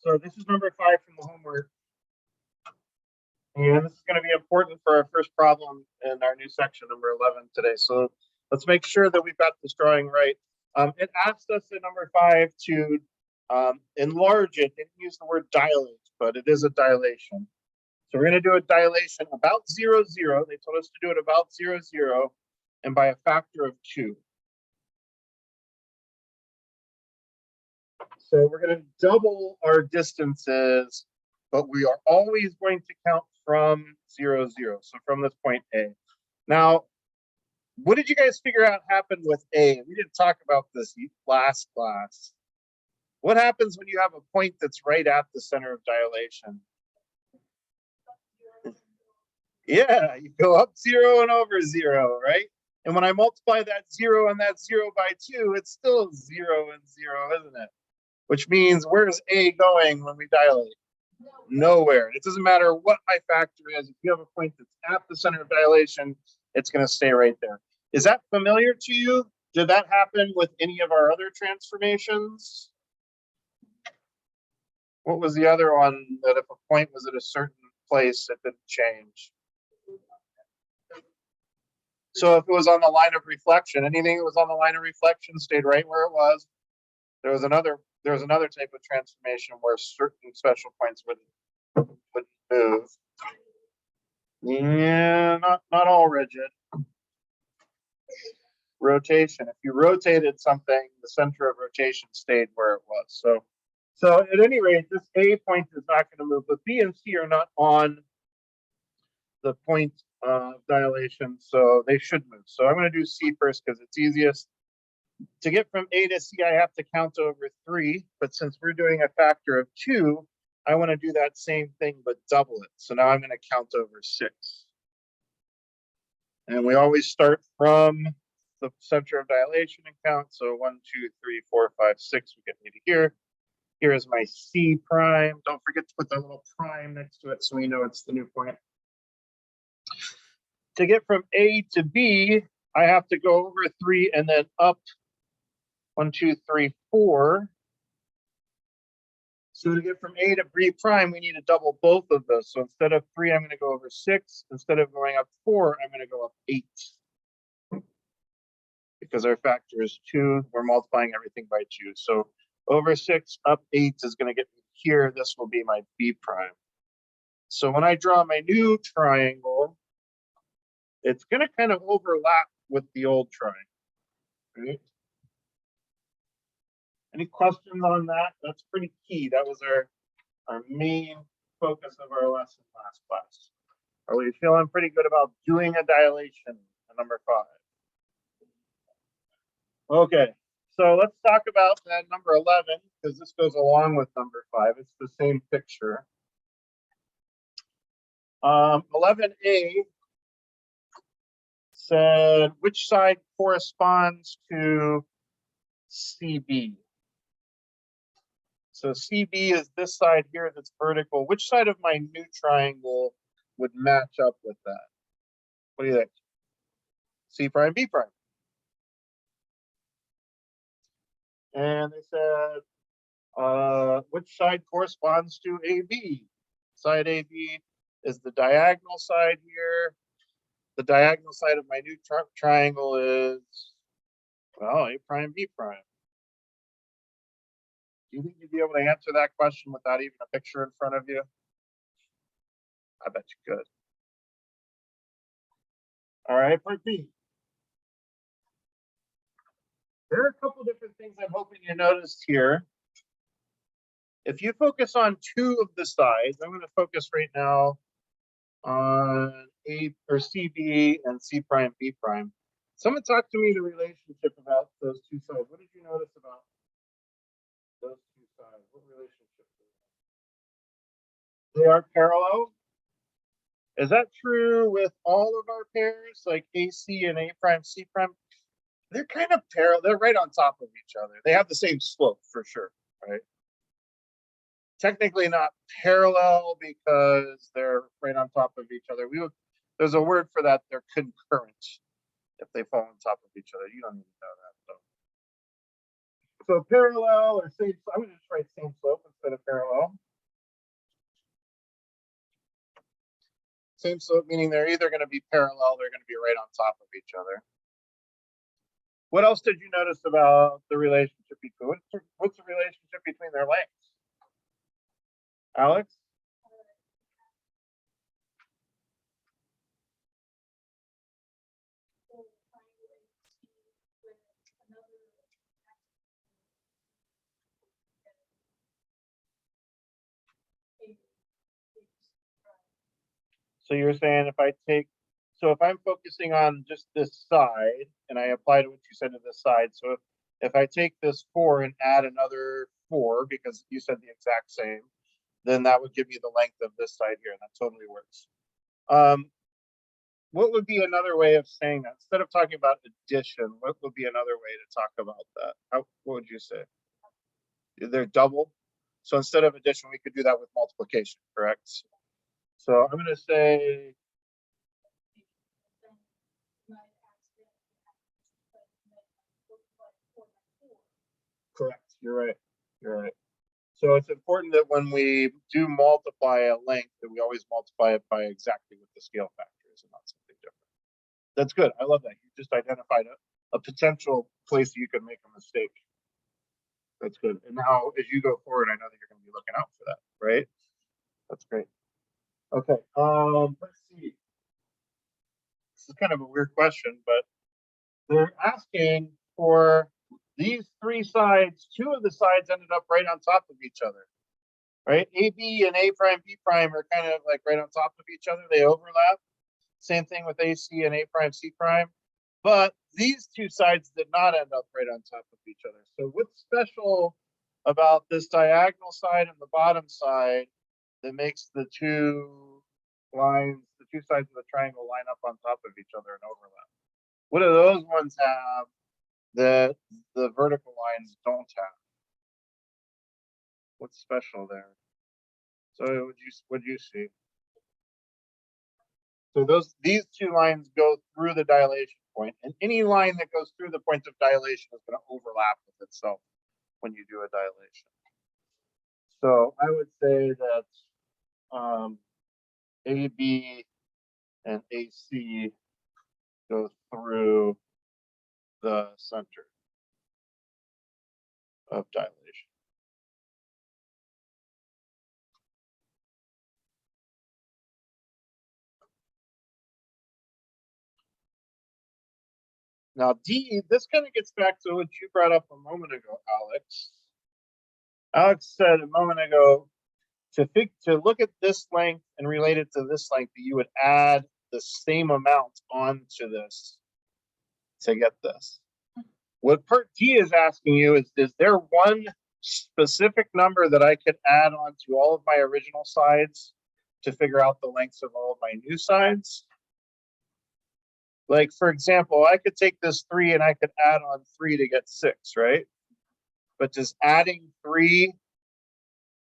So this is number 5 from the homework. And this is going to be important for our first problem in our new section, number 11 today. So let's make sure that we've got this drawing right. It asked us in number 5 to enlarge it. It didn't use the word dilate, but it is a dilation. So we're going to do a dilation about 0, 0. They told us to do it about 0, 0, and by a factor of 2. So we're going to double our distances, but we are always going to count from 0, 0. So from this point A. Now, what did you guys figure out happened with A? We didn't talk about this last class. What happens when you have a point that's right at the center of dilation? Yeah, you go up 0 and over 0, right? And when I multiply that 0 and that 0 by 2, it's still 0 and 0, isn't it? Which means where's A going when we dilate? Nowhere. It doesn't matter what my factor is. If you have a point that's at the center of dilation, it's going to stay right there. Is that familiar to you? Did that happen with any of our other transformations? What was the other one that if a point was at a certain place, it didn't change? So if it was on the line of reflection, anything that was on the line of reflection stayed right where it was. There was another type of transformation where certain special points would move. Yeah, not all rigid. Rotation. If you rotated something, the center of rotation stayed where it was. So at any rate, this A point is not going to move, but B and C are not on the point of dilation, so they should move. So I'm going to do C first because it's easiest. To get from A to C, I have to count over 3, but since we're doing a factor of 2, I want to do that same thing, but double it. So now I'm going to count over 6. And we always start from the center of dilation and count. So 1, 2, 3, 4, 5, 6, we get me to here. Here is my C prime. Don't forget to put that little prime next to it so we know it's the new point. To get from A to B, I have to go over 3 and then up 1, 2, 3, 4. So to get from A to B prime, we need to double both of those. So instead of 3, I'm going to go over 6. Instead of going up 4, I'm going to go up 8. Because our factor is 2, we're multiplying everything by 2. So over 6, up 8 is going to get me here. This will be my B prime. So when I draw my new triangle, it's going to kind of overlap with the old triangle. Right? Any questions on that? That's pretty key. That was our main focus of our lesson last class. Are we feeling pretty good about doing a dilation at number 5? Okay, so let's talk about that number 11 because this goes along with number 5. It's the same picture. 11A said which side corresponds to CB. So CB is this side here that's vertical. Which side of my new triangle would match up with that? What do you think? C prime, B prime. And they said, which side corresponds to AB? Side AB is the diagonal side here. The diagonal side of my new triangle is, well, A prime, B prime. Do you think you'd be able to answer that question without even a picture in front of you? I bet you could. All right, part B. There are a couple different things I'm hoping you noticed here. If you focus on 2 of the sides, I'm going to focus right now on A or CB and C prime, B prime. Someone talk to me the relationship about those 2 sides. What did you notice about those 2 sides? What relationship? They are parallel. Is that true with all of our pairs, like AC and A prime, C prime? They're kind of parallel. They're right on top of each other. They have the same slope for sure, right? Technically not parallel because they're right on top of each other. There's a word for that. They're concurrent if they fall on top of each other. You don't need to know that though. So parallel or same. I'm going to just write same slope instead of parallel. Same slope, meaning they're either going to be parallel, they're going to be right on top of each other. What else did you notice about the relationship between, what's the relationship between their lengths? Alex? So you're saying if I take, so if I'm focusing on just this side and I apply to what you said to this side, so if I take this 4 and add another 4, because you said the exact same, then that would give me the length of this side here, and that totally works. What would be another way of saying that? Instead of talking about addition, what would be another way to talk about that? What would you say? They're double. So instead of addition, we could do that with multiplication, correct? So I'm going to say, correct. You're right. You're right. So it's important that when we do multiply a length, that we always multiply it by exactly what the scale factor is and not something different. That's good. I love that. You just identified a potential place that you could make a mistake. That's good. And now as you go forward, I know that you're going to be looking out for that, right? That's great. Okay. Let's see. This is kind of a weird question, but they're asking for these 3 sides. 2 of the sides ended up right on top of each other, right? AB and A prime, B prime are kind of like right on top of each other. They overlap. Same thing with AC and A prime, C prime. But these 2 sides did not end up right on top of each other. So what's special about this diagonal side and the bottom side that makes the 2 lines, the 2 sides of the triangle line up on top of each other and overlap? What do those ones have that the vertical lines don't have? What's special there? So what do you see? So these 2 lines go through the dilation point, and any line that goes through the point of dilation is going to overlap with itself when you do a dilation. So I would say that AB and AC go through the center of dilation. Now D, this kind of gets back to what you brought up a moment ago, Alex. Alex said a moment ago, to look at this length and relate it to this length, you would add the same amount onto this to get this. What part D is asking you is there one specific number that I could add on to all of my original sides to figure out the lengths of all of my new sides? Like, for example, I could take this 3 and I could add on 3 to get 6, right? But does adding 3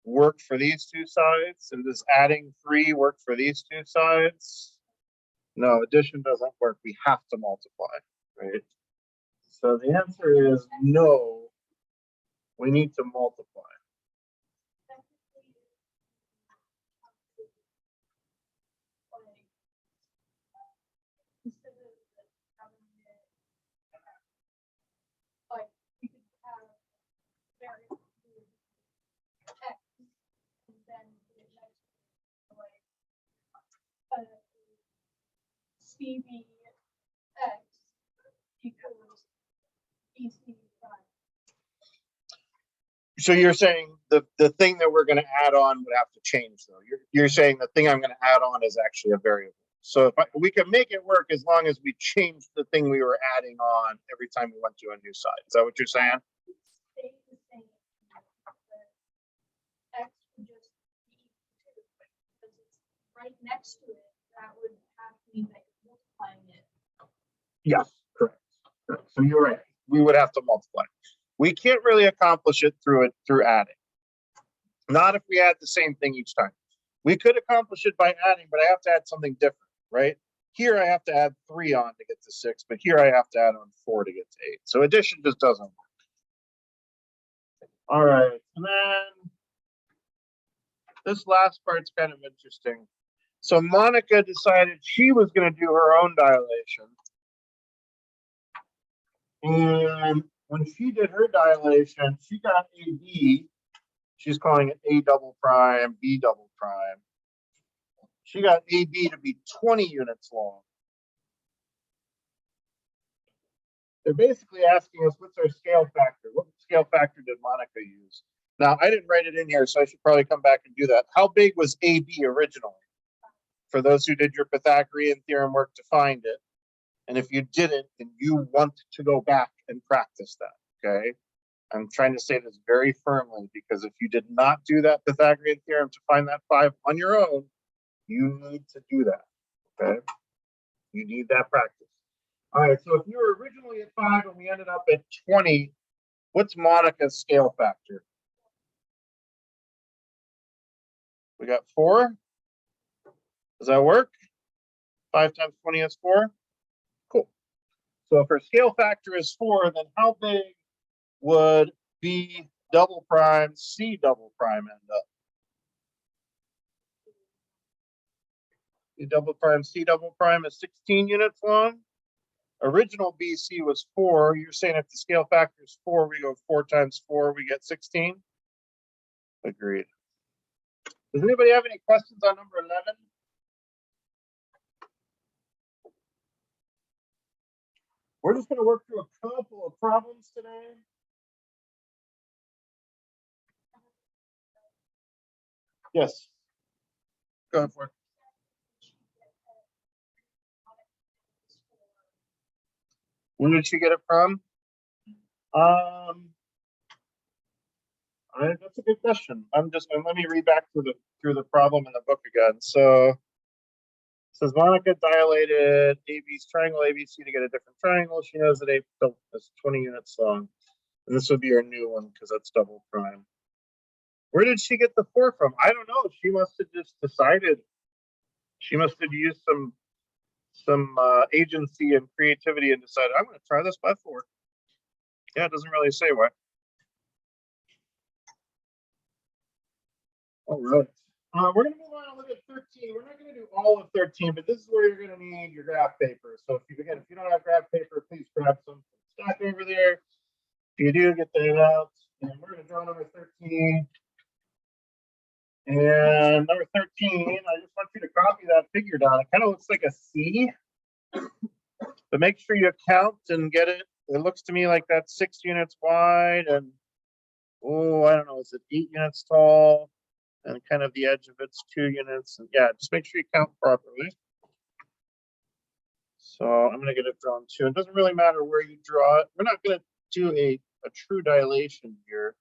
work for these 2 sides? And does adding 3 work for these 2 sides? No, addition doesn't work. We have to multiply, right? So the answer is no, we need to multiply. CBX equals EC prime. So you're saying the thing that we're going to add on would have to change, though. You're saying the thing I'm going to add on is actually a variable. So if we can make it work as long as we change the thing we were adding on every time we went to a new side. Is that what you're saying? Stay the same. X would just be equal to, because it's right next to it. That would have to mean that you're multiplying it. Yes, correct. So you're right. We would have to multiply. We can't really accomplish it through adding. Not if we add the same thing each time. We could accomplish it by adding, but I have to add something different, right? Here I have to add 3 on to get to 6, but here I have to add on 4 to get to 8. So addition just doesn't work. All right, and then this last part's kind of interesting. So Monica decided she was going to do her own dilation. And when she did her dilation, she got AB. She's calling it A double prime, B double prime. She got AB to be 20 units long. They're basically asking us what's our scale factor. What scale factor did Monica use? Now, I didn't write it in here, so I should probably come back and do that. How big was AB originally? For those who did your Pythagorean theorem work to find it. And if you didn't, then you want to go back and practice that, okay? I'm trying to say this very firmly because if you did not do that Pythagorean theorem to find that 5 on your own, you need to do that, okay? You need that practice. All right, so if you were originally at 5 and we ended up at 20, what's Monica's scale factor? We got 4. Does that work? 5 times 20 is 4? Cool. So if her scale factor is 4, then how big would B double prime, C double prime end up? B double prime, C double prime is 16 units long. Original BC was 4. You're saying if the scale factor is 4, we go 4 times 4, we get 16? Agreed. Does anybody have any questions on number 11? We're just going to work through a couple of problems today. Yes. Go ahead for it. Where did she get it from? That's a good question. Let me read back through the problem in the book again. So it says Monica dilated AB's triangle ABC to get a different triangle. She knows that A is 20 units long. And this would be our new one because that's double prime. Where did she get the 4 from? I don't know. She must have just decided. She must have used some agency and creativity and decided, I'm going to try this by 4. Yeah, it doesn't really say why. All right. We're going to move on and look at 13. We're not going to do all of 13, but this is where you're going to need your graph paper. So if you don't have graph paper, please grab some stack over there. If you do, get that out. And we're going to draw number 13. And number 13, I just want you to copy that figure down. It kind of looks like a C. But make sure you count and get it. It looks to me like that's 6 units wide and, I don't know, is it 8 units tall? And kind of the edge of it's 2 units. And yeah, just make sure you count properly. So I'm going to get it drawn too. It doesn't really matter where you draw it. We're not going to do a true dilation here.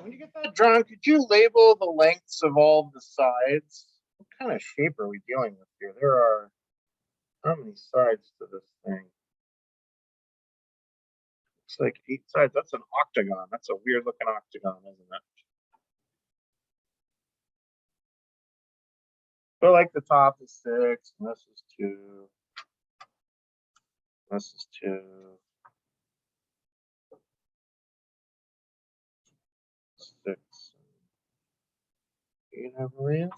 When you get that drawn, could you label the lengths of all the sides? What kind of shape are we dealing with here? There are how many sides to this thing? It's like 8 sides. That's an octagon. That's a weird looking octagon, isn't it? So like the top is 6, and this is 2. This is 2. 6. 8, I believe.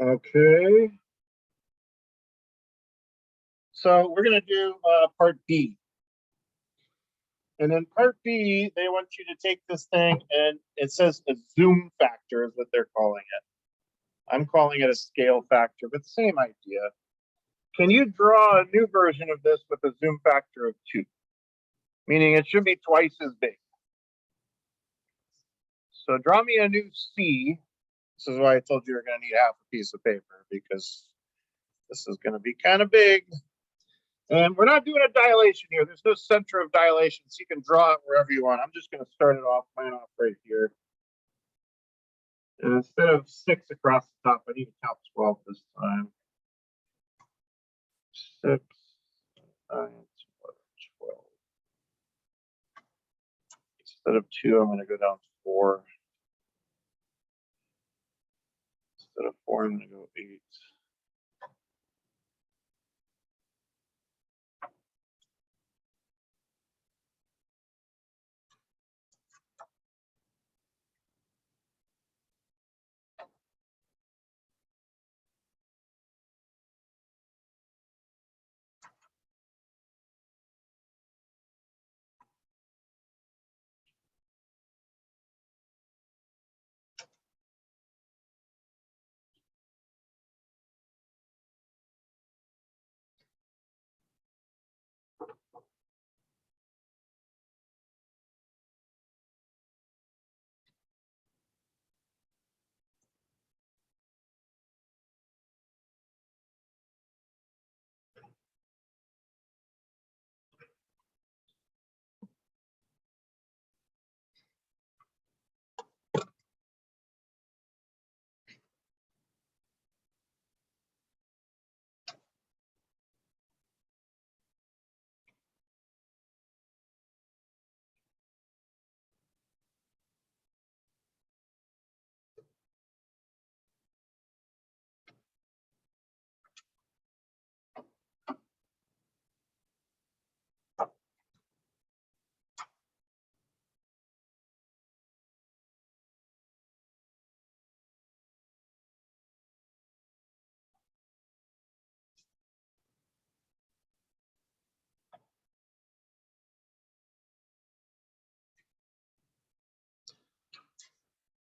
Okay. So we're going to do part B. And then part B, they want you to take this thing and it says a zoom factor is what they're calling it. I'm calling it a scale factor, but same idea. Can you draw a new version of this with a zoom factor of 2? Meaning it should be twice as big. So draw me a new C. This is why I told you you're going to need half a piece of paper, because this is going to be kind of big. And we're not doing a dilation here. There's no center of dilation, so you can draw it wherever you want. I'm just going to start it off, mine off right here. And instead of 6 across the top, I need to count 12 this time. 6, 9, 12. Instead of 2, I'm going to go down to 4. Instead of 4, I'm going to go 8.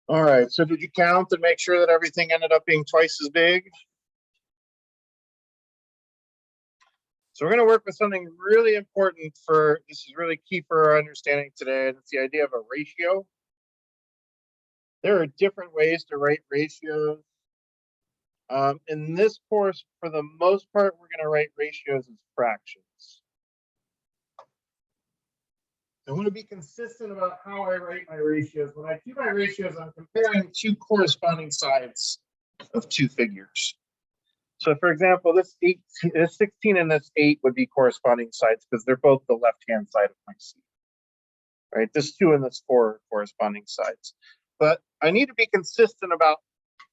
All right, so did you count and make sure that everything ended up being twice as big? So we're going to work with something really important for, this is really key for our understanding today, and it's the idea of a ratio. There are different ways to write ratios. In this course, for the most part, we're going to write ratios as fractions. I want to be consistent about how I write my ratios. When I do my ratios, I'm comparing two corresponding sides of two figures. So for example, this 16 and this 8 would be corresponding sides because they're both the left-hand side of my C. Right, this 2 and this 4 are corresponding sides. But I need to be consistent about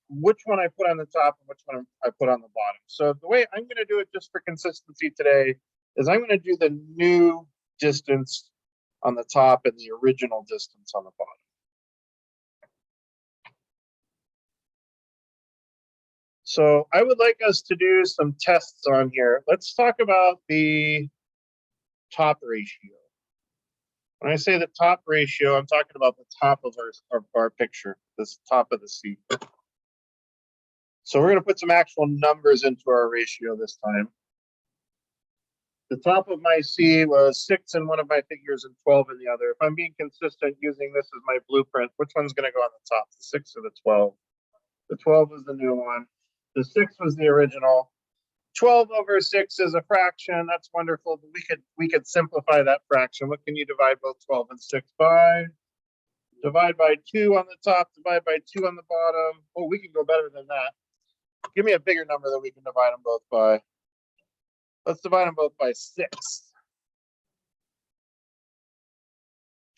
which one I put on the top and which one I put on the bottom. So the way I'm going to do it just for consistency today is I'm going to do the new distance on the top and the original distance on the bottom. So I would like us to do some tests on here. Let's talk about the top ratio. When I say the top ratio, I'm talking about the top of our picture, this top of the C. So we're going to put some actual numbers into our ratio this time. The top of my C was 6 in one of my figures and 12 in the other. If I'm being consistent using this as my blueprint, which one's going to go on the top, the 6 or the 12? The 12 was the new one. The 6 was the original. 12 over 6 is a fraction. That's wonderful, but we could simplify that fraction. What can you divide both 12 and 6 by? Divide by 2 on the top, divide by 2 on the bottom. Oh, we can go better than that. Give me a bigger number that we can divide them both by. Let's divide them both by 6.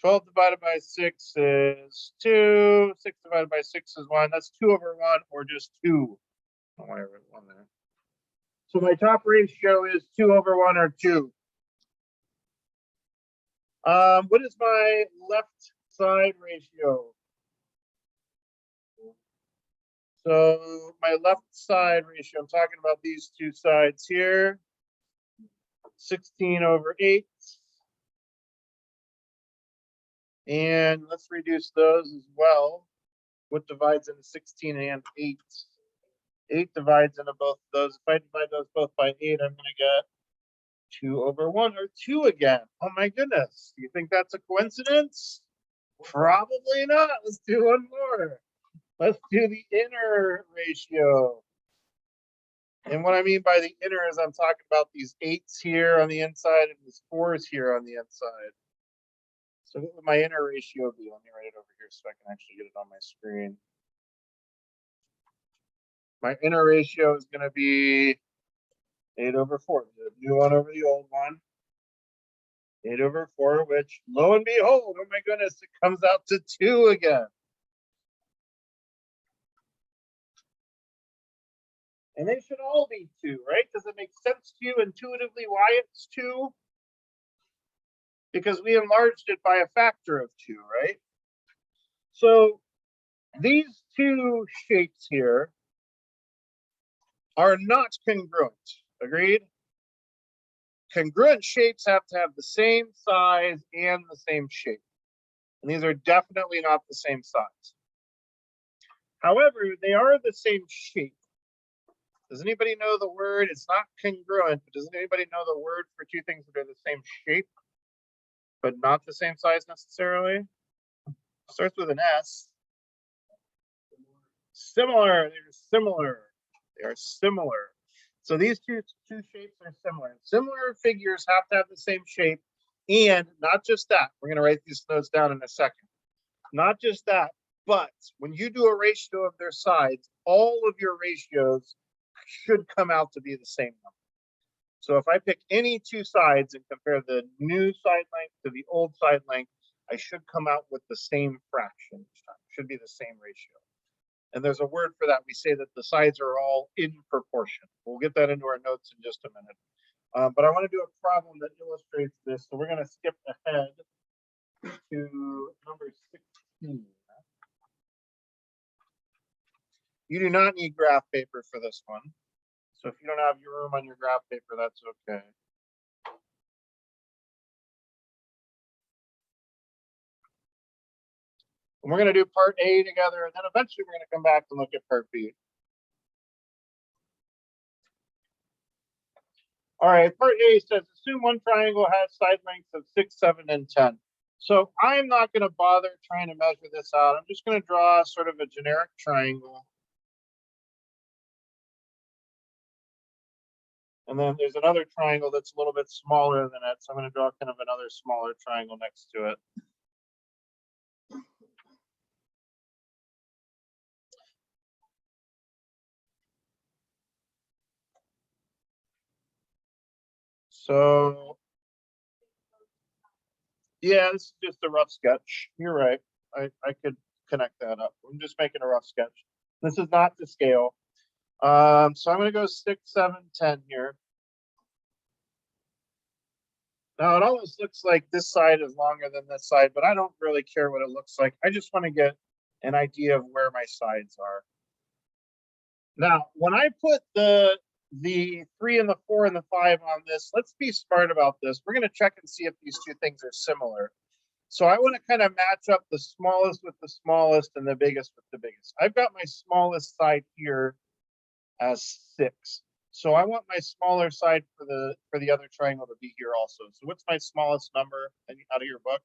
12 divided by 6 is 2. 6 divided by 6 is 1. That's 2 over 1 or just 2. I don't know why I wrote 1 there. So my top ratio is 2 over 1 or 2. What is my left side ratio? So my left side ratio, I'm talking about these two sides here. 16 over 8. And let's reduce those as well. What divides into 16 and 8? 8 divides into both of those. If I divide those both by 8, I'm going to get 2/1 or 2 again. Oh my goodness. Do you think that's a coincidence? Probably not. Let's do one more. Let's do the inner ratio. And what I mean by the inner is I'm talking about these 8s here on the inside and these 4s here on the inside. So what would my inner ratio be? Let me write it over here so I can actually get it on my screen. My inner ratio is going to be 8/4, the new one over the old one. 8/4, which lo and behold, oh my goodness, it comes out to 2 again. And they should all be 2, right? Does it make sense to you intuitively why it's 2? Because we enlarged it by a factor of 2, right? So these two shapes here are not congruent. Agreed? Congruent shapes have to have the same size and the same shape. And these are definitely not the same size. However, they are the same shape. Does anybody know the word? It's not congruent, but does anybody know the word for two things that are the same shape, but not the same size necessarily? Starts with an S. Similar. They're similar. They are similar. So these two shapes are similar. Similar figures have to have the same shape. And not just that, we're going to write these notes down in a second. Not just that, but when you do a ratio of their sides, all of your ratios should come out to be the same number. So if I pick any two sides and compare the new side length to the old side length, I should come out with the same fraction each time. It should be the same ratio. And there's a word for that. We say that the sides are all in proportion. We'll get that into our notes in just a minute. But I want to do a problem that illustrates this. So we're going to skip ahead to number 16. You do not need graph paper for this one. So if you don't have your room on your graph paper, that's okay. And we're going to do part A together, and then eventually we're going to come back and look at part B. All right, part A says, assume one triangle has side lengths of 6, 7, and 10. So I'm not going to bother trying to measure this out. I'm just going to draw sort of a generic triangle. And then there's another triangle that's a little bit smaller than it. So I'm going to draw kind of another smaller triangle next to it. So, yeah, this is just a rough sketch. You're right. I could connect that up. I'm just making a rough sketch. This is not to scale. So I'm going to go 6, 7, 10 here. Now it almost looks like this side is longer than this side, but I don't really care what it looks like. I just want to get an idea of where my sides are. Now, when I put the 3 and the 4 and the 5 on this, let's be smart about this. We're going to check and see if these two things are similar. So I want to kind of match up the smallest with the smallest and the biggest with the biggest. I've got my smallest side here as 6. So I want my smaller side for the other triangle to be here also. So what's my smallest number out of your book?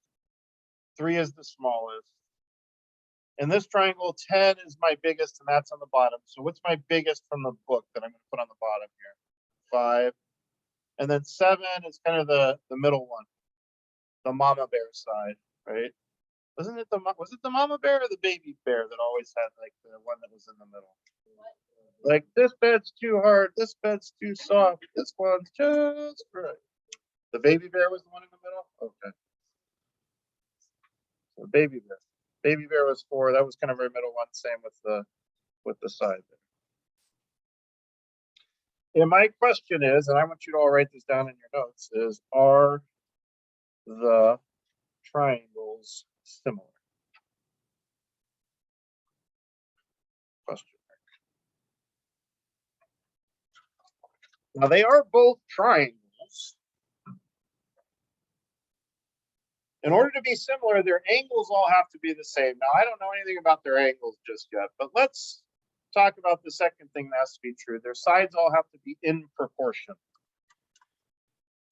3 is the smallest. In this triangle, 10 is my biggest, and that's on the bottom. So what's my biggest from the book that I'm going to put on the bottom here? 5. And then 7 is kind of the middle one, the mama bear side, right? Was it the mama bear or the baby bear that always had like the one that was in the middle? Like, this bed's too hard, this bed's too soft, this one's just right. The baby bear was the one in the middle? Okay. So baby bear. Baby bear was 4. That was kind of our middle one, same with the side there. And my question is, and I want you to all write this down in your notes, is are the triangles similar? Question mark. Now they are both triangles. In order to be similar, their angles all have to be the same. Now, I don't know anything about their angles just yet, but let's talk about the second thing that has to be true. Their sides all have to be in proportion.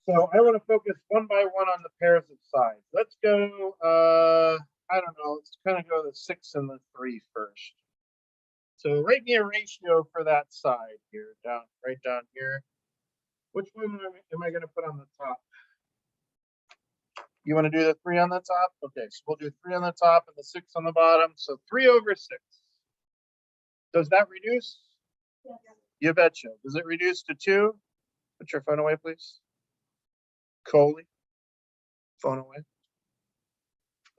So I want to focus one by one on the pairs of sides. Let's go, I don't know, let's kind of go the 6 and the 3 first. So write me a ratio for that side here, right down here. Which one am I going to put on the top? You want to do the 3 on the top? Okay, so we'll do 3 on the top and the 6 on the bottom. So 3 over 6. Does that reduce? Yeah. You betcha. Does it reduce to 2? Put your phone away, please. Coley. Phone away.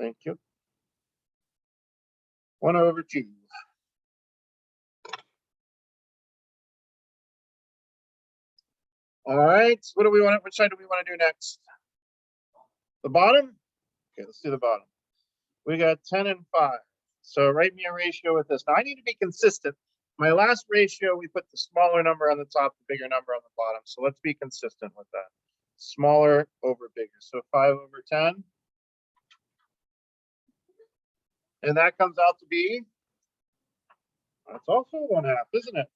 Thank you. 1 over 2. All right. What do we want? Which side do we want to do next? The bottom? Okay, let's do the bottom. We got 10 and 5. So write me a ratio with this. Now I need to be consistent. My last ratio, we put the smaller number on the top, the bigger number on the bottom. So let's be consistent with that. Smaller over bigger. So 5 over 10. And that comes out to be, that's also 1/2, isn't it?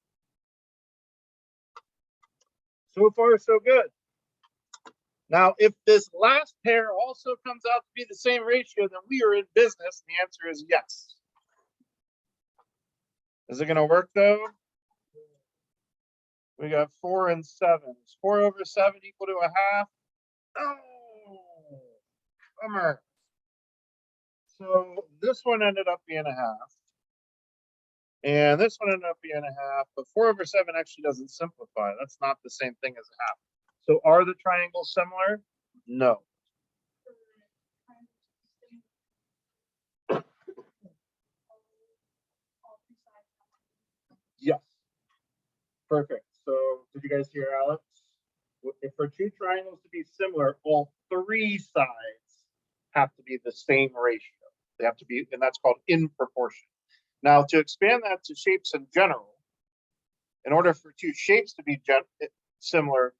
So far, so good. Now, if this last pair also comes out to be the same ratio, then we are in business. The answer is yes. Is it going to work though? We got 4 and 7. Is 4 over 7 equal to 1/2? Oh, bummer. So this one ended up being 1/2. And this one ended up being 1/2, but 4 over 7 actually doesn't simplify. That's not the same thing as 1/2. So are the triangles similar? No. Yes. Perfect. So did you guys hear Alex? If for 2 triangles to be similar, all 3 sides have to be the same ratio. They have to be, and that's called in proportion. Now, to expand that to shapes in general, in order for 2 shapes to be similar,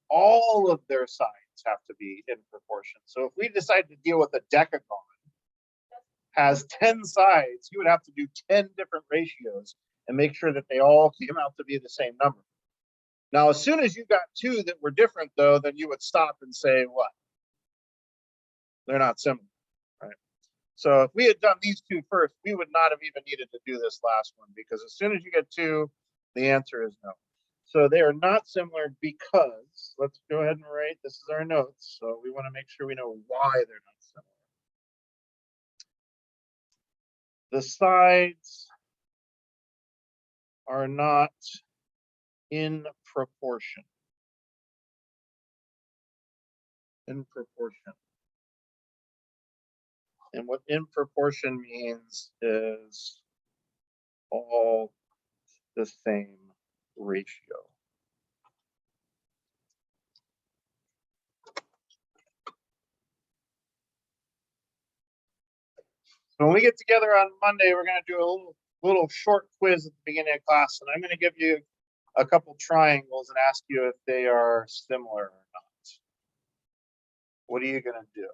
all of their sides have to be in proportion. So if we decide to deal with a decagon, has 10 sides, you would have to do 10 different ratios and make sure that they all came out to be the same number. Now, as soon as you got 2 that were different, though, then you would stop and say, what? They're not similar, right? So if we had done these 2 first, we would not have even needed to do this last one, because as soon as you get 2, the answer is no. So they are not similar because, let's go ahead and write, this is our notes. So we want to make sure we know why they're not similar. The sides are not in proportion. In proportion. And what in proportion means is all the same ratio. So when we get together on Monday, we're going to do a little short quiz at the beginning of class, and I'm going to give you a couple triangles and ask you if they are similar or not. What are you going to do?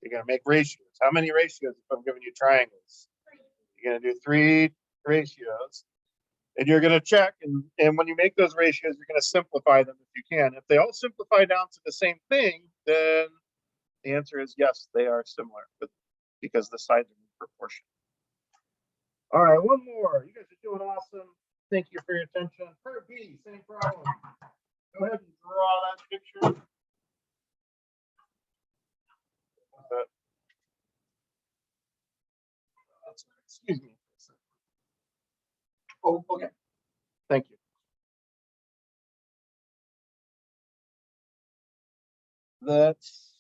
You're going to make ratios. How many ratios if I'm giving you triangles? You're going to do 3 ratios. And you're going to check, and when you make those ratios, you're going to simplify them if you can. If they all simplify down to the same thing, then the answer is yes, they are similar, but because the sides are in proportion. All right, one more. You guys are doing awesome. Thank you for your attention. Part B, same problem. Go ahead and draw that picture. Excuse me. Oh, okay. Thank you. That's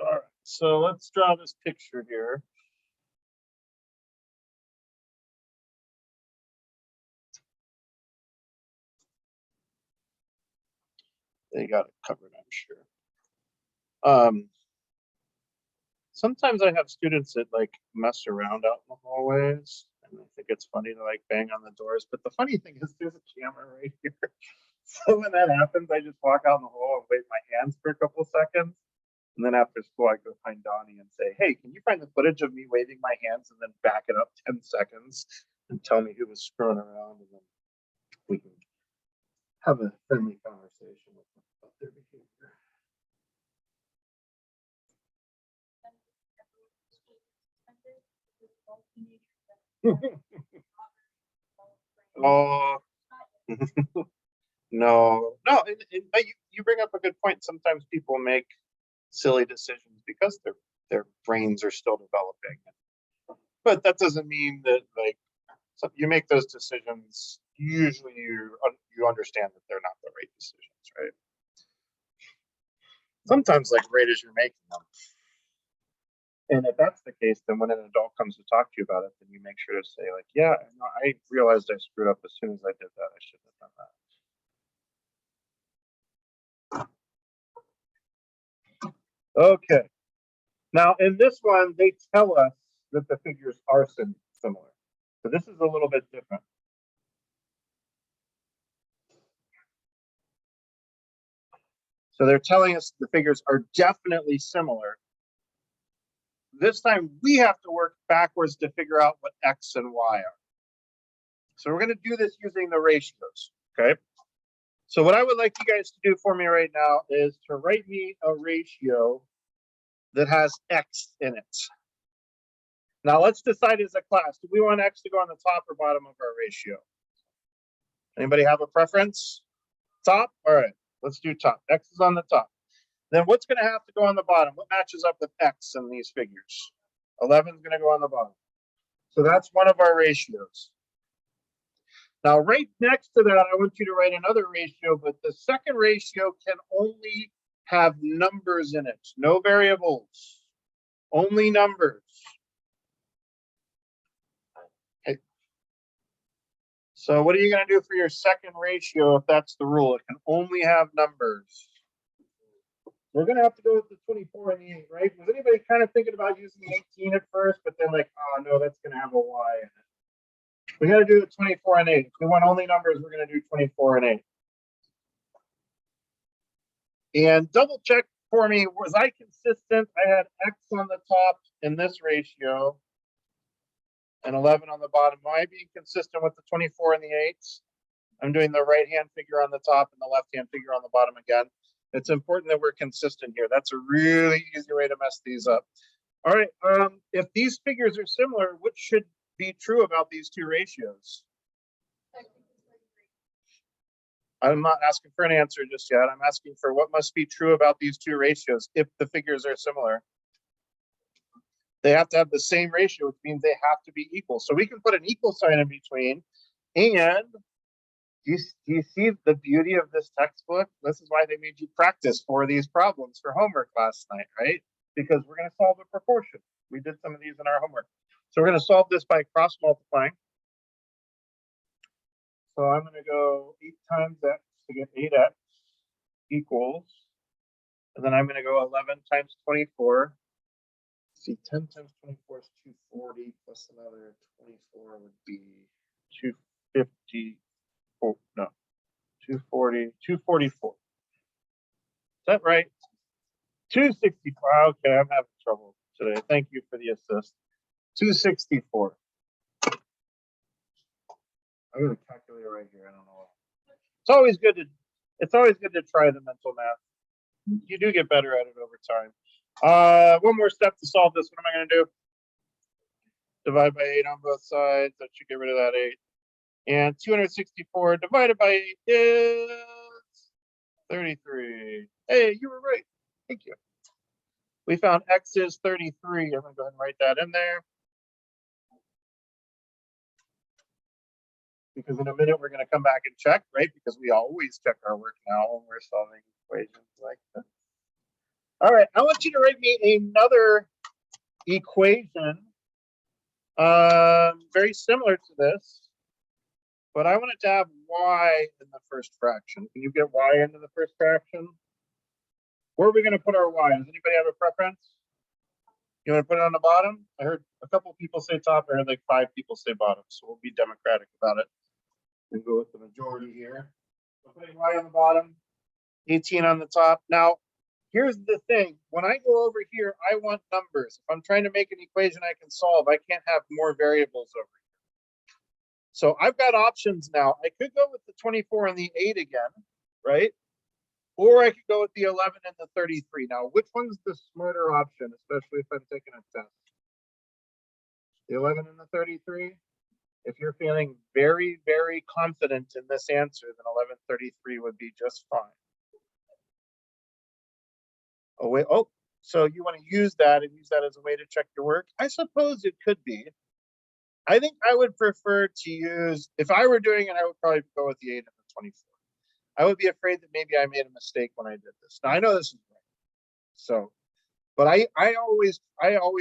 all right. So let's draw this picture here. They got it covered, I'm sure. Sometimes I have students that like mess around out in the hallways, and I think it's funny to like bang on the doors. But the funny thing is, there's a camera right here. So when that happens, I just walk out in the hall and wave my hand hands for a couple of seconds. And then after school, I go find Donnie and say, hey, can you find the footage of me waving my hands and then back it up 10 seconds and tell me who was screwing around? And then we can have a friendly conversation with them about their behavior. Oh, no, but you bring up a good point. Sometimes people make silly decisions because their brains are still developing. But that doesn't mean that like so you make those decisions. Usually, you understand that they're not the right decisions, right? Sometimes, like right as you're making them. And if that's the case, then when an adult comes to talk to you about it, then you make sure to say, like, yeah, no, I realized I screwed up as soon as I did that. I shouldn't have done that. Okay. Now, in this one, they tell us that the figures are similar. So this is a little bit different. So they're telling us the figures are definitely similar. This time we have to work backwards to figure out what X and Y are. So we're going to do this using the ratios, okay? So what I would like you guys to do for me right now is to write me a ratio that has X in it. Now let's decide as a class, do we want X to go on the top or bottom of our ratio? Anybody have a preference? Top? All right, let's do top. X is on the top. Then what's going to have to go on the bottom? What matches up with X in these figures? 11 is going to go on the bottom. So that's one of our ratios. Now, right next to that, I want you to write another ratio, but the second ratio can only have numbers in it, no variables, only numbers. Okay. So what are you going to do for your second ratio if that's the rule? It can only have numbers. We're going to have to go with the 24 and the 8, right? Was anybody kind of thinking about using the 18 at first, but then like, oh, no, that's going to have a Y in it. We got to do the 24 and 8. If we want only numbers, we're going to do 24 and 8. And double check for me, was I consistent? I had X on the top in this ratio and 11 on the bottom. Am I being consistent with the 24 and the 8s? I'm doing the right-hand figure on the top and the left-hand figure on the bottom again. It's important that we're consistent here. That's a really easy way to mess these up. All right, if these figures are similar, what should be true about these two ratios? I'm not asking for an answer just yet. I'm asking for what must be true about these two ratios if the figures are similar. They have to have the same ratio, which means they have to be equal. So we can put an equal sign in between. And do you see the beauty of this textbook? This is why they made you practice for these problems for homework last night, right? Because we're going to solve a proportion. We did some of these in our homework. So we're going to solve this by cross multiplying. So I'm going to go 8 times X to get 8X equals, and then I'm going to go 11 times 24. See, 10 times 24 is 240 plus another 24 would be 250. Oh, no, 240, 244. Is that right? 264. Okay, I'm having trouble today. Thank you for the assist. 264. I got a calculator right here. I don't know why. It's always good to try the mental math. You do get better at it over time. One more step to solve this. What am I going to do? Divide by 8 on both sides. That should get rid of that 8. And 264 divided by 8 is 33. Hey, you were right. Thank you. We found X is 33. I'm going to go ahead and write that in there. Because in a minute, we're going to come back and check, right? Because we always check our work now when we're solving equations like this. All right, I want you to write me another equation very similar to this, but I want it to have Y in the first fraction. Can you get Y into the first fraction? Where are we going to put our Y? Does anybody have a preference? You want to put it on the bottom? I heard a couple people say top. I heard like 5 people say bottom, so we'll be democratic about it and go with the majority here. So putting Y on the bottom, 18 on the top. Now, Here's the thing. When I go over here, I want numbers. If I'm trying to make an equation I can solve, I can't have more variables over here. So I've got options now. I could go with the 24 and the 8 again, right? Or I could go with the 11 and the 33. Now, which one's the smarter option, especially if I'm taking a test? The 11 and the 33? If you're feeling very, very confident in this answer, then 1133 would be just fine. Oh, wait. Oh, so you want to use that and use that as a way to check your work? I suppose it could be. I think I would prefer to use, if I were doing it, I would probably go with the 8 and the 24. I would be afraid that maybe I made a mistake when I did this. Now I know this is right. So, but I always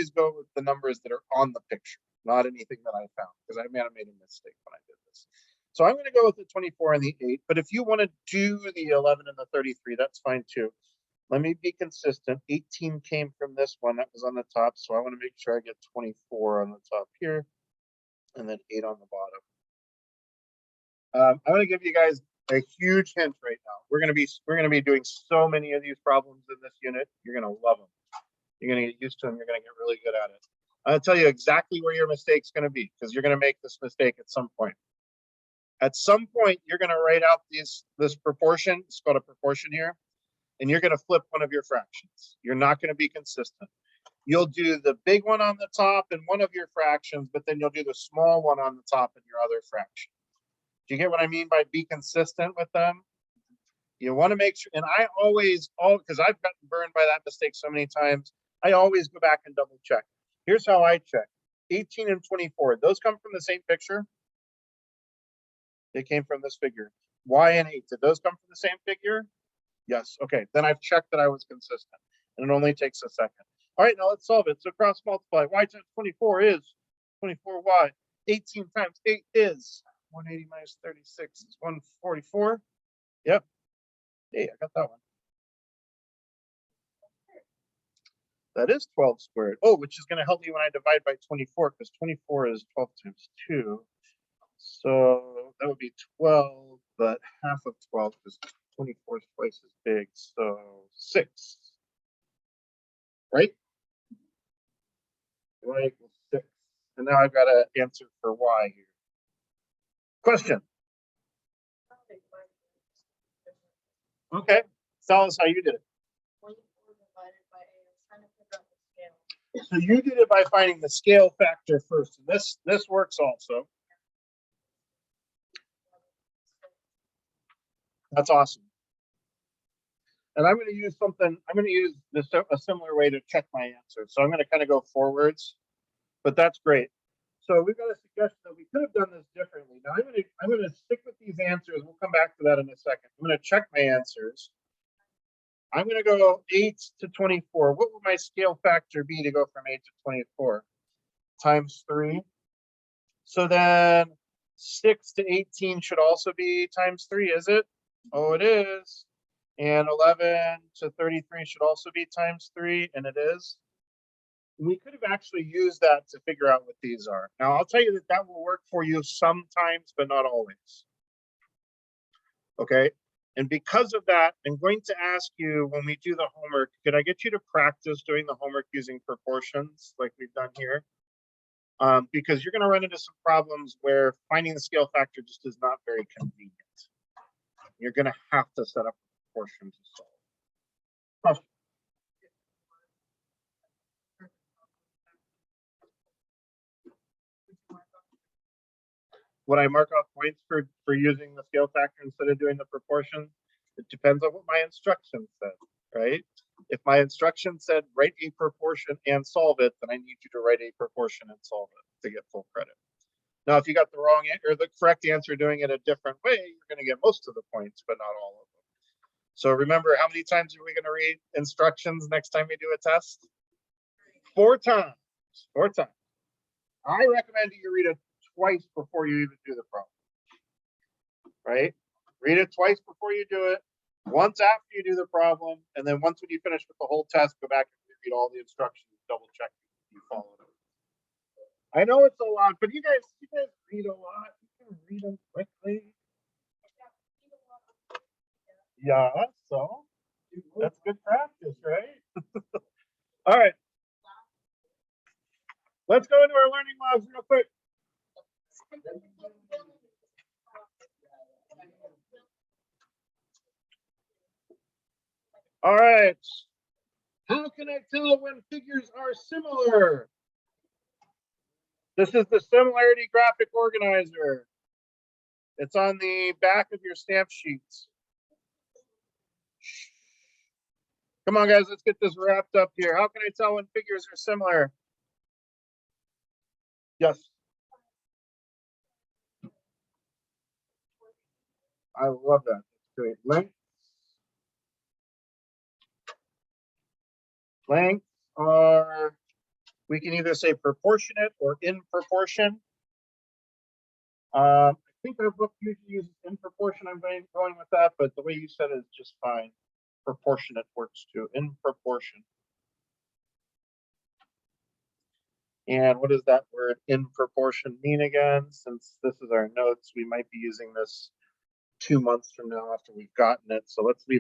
go with the numbers that are on the picture, not anything that I found, because I may have made a mistake when I did this. So I'm going to go with the 24 and the 8. But if you want to do the 11 and the 33, that's fine too. Let me be consistent. 18 came from this one that was on the top, so I want to make sure I get 24 on the top here, and then 8 on the bottom. I'm going to give you guys a huge hint right now. We're going to be doing so many of these problems in this unit. You're going to love them. You're going to get used to them. You're going to get really good at it. I'll tell you exactly where your mistake's going to be, because you're going to make this mistake at some point. At some point, you're going to write out this proportion. It's called a proportion here. And you're going to flip one of your fractions. You're not going to be consistent. You'll do the big one on the top in one of your fractions, but then you'll do the small one on the top in your other fraction. Do you get what I mean by be consistent with them? You want to make sure, and I always, because I've gotten burned by that mistake so many times, I always go back and double check. Here's how I check. 18 and 24, those come from the same picture? They came from this figure. Y and 8, did those come from the same figure? Yes. Okay. Then I've checked that I was consistent, and it only takes a second. All right. Now let's solve it. So cross multiply. Y times 24 is 24y. 18 times 8 is 180 minus 36 is 144. Yep. Hey, I got that one. That is 12 squared. Oh, which is going to help me when I divide by 24, because 24 is 12 times 2. So that would be 12, but half of 12 is 24 is twice as big, so 6. Right? Y equals 6. And now I've got an answer for y here. Question. Okay. Tell us how you did it. 24 divided by 8. I was trying to figure out the scale. So you did it by finding the scale factor first. This works also. That's awesome. And I'm going to use something, I'm going to use a similar way to check my answer. So I'm going to kind of go forwards, but that's great. So we've got a suggestion that we could have done this differently. Now I'm going to stick with these answers. We'll come back to that in a second. I'm going to check my answers. I'm going to go 8 to 24. What would my scale factor be to go from 8 to 24? Times 3. So then 6 to 18 should also be times 3, is it? Oh, it is. And 11 to 33 should also be times 3, and it is. We could have actually used that to figure out what these are. Now, I'll tell you that that will work for you sometimes, but not always. Okay? And because of that, I'm going to ask you when we do the homework, could I get you to practice doing the homework using proportions like we've done here? Because you're going to run into some problems where finding the scale factor just is not very convenient. You're going to have to set up a proportion to solve. Question. Would I mark off points for using the scale factor instead of doing the proportion? It depends on what my instruction said, right? If my instruction said write a proportion and solve it, then I need you to write a proportion and solve it to get full credit. Now, if you got the wrong or the correct answer doing it a different way, you're going to get most of the points, but not all of them. So remember, how many times are we going to read instructions next time we do a test? 4 times. 4 times. I recommend you read it twice before you even do the problem. Right? Read it twice before you do it, once after you do the problem, and then once when you finish with the whole test, go back and read all the instructions, double check you followed them. I know it's a lot, but you guys read a lot. You can read them quickly. Yeah, so that's good practice, right? All right. Let's go into our learning logs real quick. All right. How can I tell when figures are similar? This is the similarity graphic organizer. It's on the back of your stamp sheets. Come on, guys, let's get this wrapped up here. How can I tell when figures are similar? Yes. I love that. That's great. Lengths are, we can either say proportionate or in proportion. I think our book usually uses in proportion. I'm going with that, but the way you said it is just fine. Proportionate works too, in proportion. And what does that word in proportion mean again? Since this is our notes, we might be using this 2 months from now after we've gotten it. So let's leave